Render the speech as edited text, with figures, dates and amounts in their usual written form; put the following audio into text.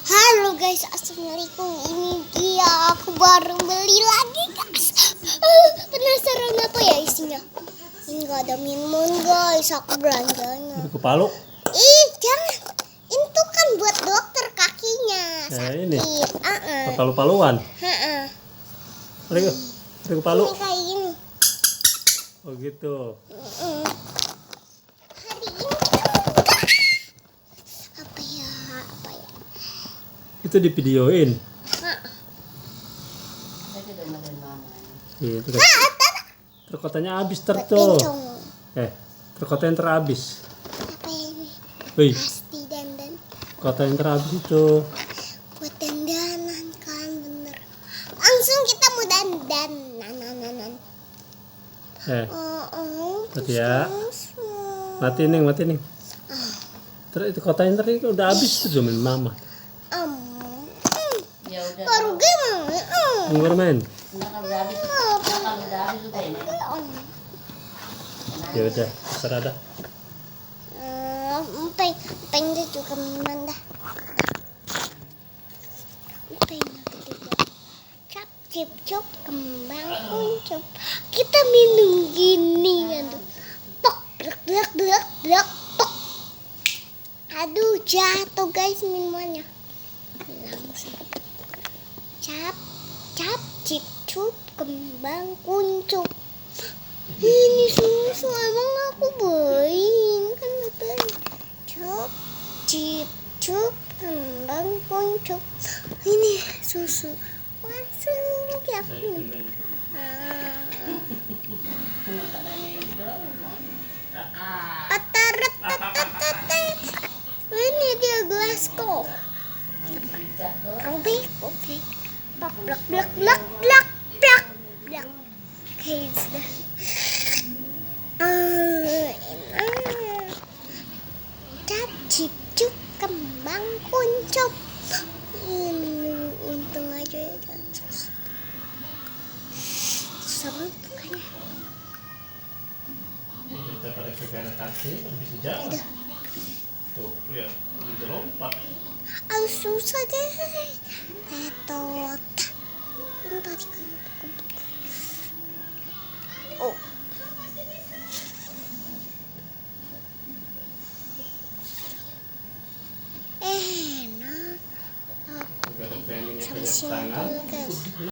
Halo guys, assalamualaikum. Ini dia, aku baru beli lagi guys. Penasaran apa ya isinya? Ini gak ada minuman guys, aku belanjanya. Ke Palu? Jangan. Itu kan buat dokter kakinya. Sakit. Ini. Palu-paluan. Mari ke Palu. Ini kayak gini. Oh gitu. Hari ini apa ya? Itu di videoin. Itu kan. Terkotanya habis tuh. Terkota yang terhabis. Apa ini? Wih, Pasti dandan. kota yang terhabis itu. Buat dandanan kan, bener. Langsung kita mau dandan. Mati ya. Mati nih. Terus itu kota yang tadi udah habis tuh jamin mama. Ya udah. Baru gimana? Mau bermain? Kalau udah habis juga ini. Ya udah, terserah dah. Pengen juga minuman dah. Cap cip cup kembang kuncup. Kita minum gini kan tuh. Pok blek pok. Aduh jatuh guys minumannya. Langsung. Cap cip cup kembang kuncup. Ini susu emang aku beliin kan beli. Cap cip cup kembang kuncup. Ini susu langsung ya aku minum. Ini dia gelasku. Robek, oke. Blak. Oke, sudah. Enak. Cap cip cup kembang kuncup. Ini untung aja ya sama kayaknya. Kita pada pegangan kaki bisa jalan. Tuh, lihat, bisa lompat. Susah deh. Tetot. Ini tadi kan. Oh. Enak. Juga ada pengen Sama punya sini tangan. guys.